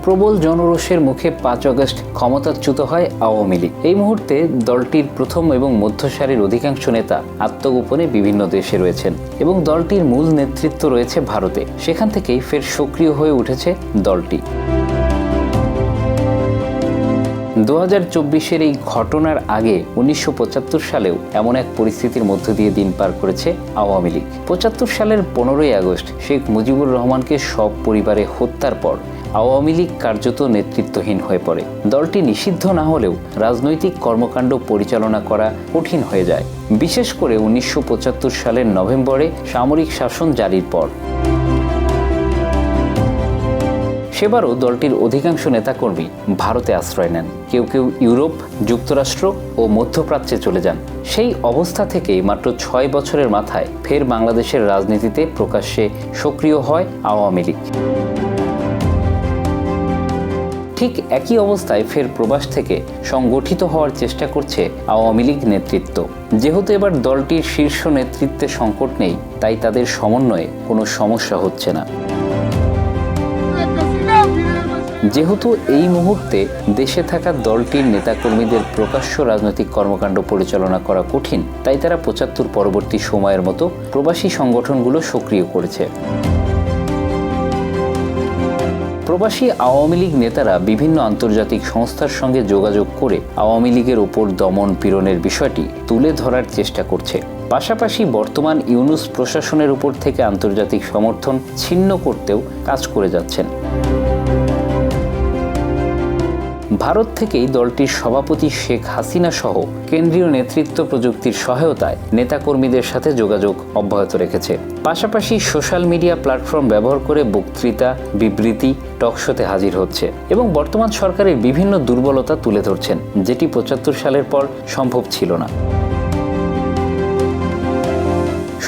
প্রবল জনরোষের মুখে 5 আগস্ট ক্ষমতাচ্যুত হয় আওয়ামী লীগ। এই মুহূর্তে দলটির প্রথম এবং মধ্যসারির অধিকাংশ নেতা আত্মগোপনে বিভিন্ন দেশে রয়েছেন এবং দলটির মূল নেতৃত্ব রয়েছে ভারতে। সেখান থেকেই ফের সক্রিয় হয়ে উঠেছে দলটি। 2024-এর এই ঘটনার আগে 1975 সালেও এমন এক পরিস্থিতির মধ্য দিয়ে দিন পার করেছে আওয়ামী লীগ। 75 সালের 15ই আগস্ট শেখ মুজিবুর রহমানকে সপরিবারে হত্যার পর আওয়ামী লীগ কার্যত নেতৃত্বহীন হয়ে পড়ে। দলটি নিষিদ্ধ না হলেও রাজনৈতিক কর্মকাণ্ড পরিচালনা করা কঠিন হয়ে যায়, বিশেষ করে 1975 সালের নভেম্বরে সামরিক শাসন জারির পর। সেবারও দলটির অধিকাংশ নেতাকর্মী ভারতে আশ্রয় নেন, কেউ কেউ ইউরোপ, যুক্তরাষ্ট্র ও মধ্যপ্রাচ্যে চলে যান। সেই অবস্থা থেকেই মাত্র 6 বছরের মাথায় ফের বাংলাদেশের রাজনীতিতে প্রকাশ্যে সক্রিয় হয় আওয়ামী লীগ। ঠিক একই অবস্থায় ফের প্রবাস থেকে সংগঠিত হওয়ার চেষ্টা করছে আওয়ামী লীগ নেতৃত্ব। যেহেতু এবার দলটির শীর্ষ নেতৃত্বে সংকট নেই, তাই তাদের সমন্বয়ে কোনো সমস্যা হচ্ছে না। যেহেতু এই মুহূর্তে দেশে থাকা দলটির নেতাকর্মীদের প্রকাশ্য রাজনৈতিক কর্মকাণ্ড পরিচালনা করা কঠিন, তাই তারা 75 পরবর্তী সময়ের মতো প্রবাসী সংগঠনগুলো সক্রিয় করেছে। প্রবাসী আওয়ামী লীগ নেতারা বিভিন্ন আন্তর্জাতিক সংস্থার সঙ্গে যোগাযোগ করে আওয়ামী লীগের ওপর দমন পীড়নের বিষয়টি তুলে ধরার চেষ্টা করছে। পাশাপাশি বর্তমান ইউনূস প্রশাসনের উপর থেকে আন্তর্জাতিক সমর্থন ছিন্ন করতেও কাজ করে যাচ্ছেন। ভারত থেকেই দলটির সভাপতি শেখ হাসিনা সহ কেন্দ্রীয় নেতৃত্ব প্রযুক্তির সহায়তায় নেতাকর্মীদের সাথে যোগাযোগ অব্যাহত রেখেছে। পাশাপাশি সোশ্যাল মিডিয়া প্ল্যাটফর্ম ব্যবহার করে বক্তৃতা, বিবৃতি, টকশোতে হাজির হচ্ছে এবং বর্তমান সরকারের বিভিন্ন দুর্বলতা তুলে ধরছেন, যেটি 75 সালের পর সম্ভব ছিল না।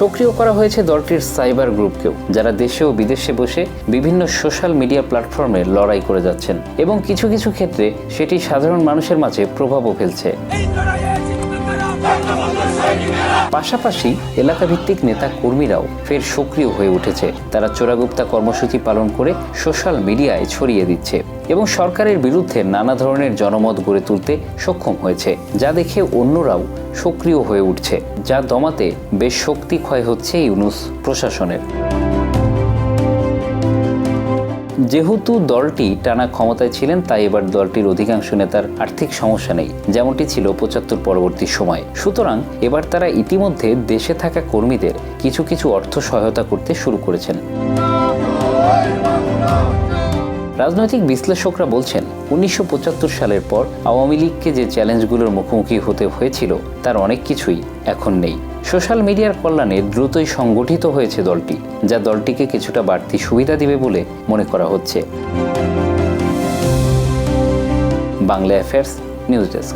সক্রিয় করা হয়েছে দলটির সাইবার গ্রুপকেও, যারা দেশে ও বিদেশে বসে বিভিন্ন সোশ্যাল মিডিয়া প্ল্যাটফর্মে লড়াই করে যাচ্ছেন এবং কিছু কিছু ক্ষেত্রে সেটি সাধারণ মানুষের মাঝে প্রভাবও ফেলছে। পাশাপাশি এলাকাভিত্তিক নেতা কর্মীরাও ফের সক্রিয় হয়ে উঠেছে। তারা চোরাগুপ্তা কর্মসূচি পালন করে সোশ্যাল মিডিয়ায় ছড়িয়ে দিচ্ছে এবং সরকারের বিরুদ্ধে নানা ধরনের জনমত গড়ে তুলতে সক্ষম হয়েছে, যা দেখে অন্যরাও সক্রিয় হয়ে উঠছে, যা দমাতে বেশ শক্তি ক্ষয় হচ্ছে ইউনূস প্রশাসনের। যেহেতু দলটি টানা ক্ষমতায় ছিলেন, তাই এবার দলটির অধিকাংশ নেতার আর্থিক সমস্যা নেই, যেমনটি ছিল 75 পরবর্তী সময়। সুতরাং এবার তারা ইতিমধ্যে দেশে থাকা কর্মীদের কিছু কিছু অর্থ সহায়তা করতে শুরু করেছেন। রাজনৈতিক বিশ্লেষকরা বলছেন, 1975 সালের পর আওয়ামী লীগকে যে চ্যালেঞ্জগুলোর মুখোমুখি হতে হয়েছিল তার অনেক কিছুই এখন নেই। সোশ্যাল মিডিয়ার কল্যাণে দ্রুতই সংগঠিত হয়েছে দলটি, যা দলটিকে কিছুটা বাড়তি সুবিধা দিবে বলে মনে করা হচ্ছে। Bangla affairs news desk.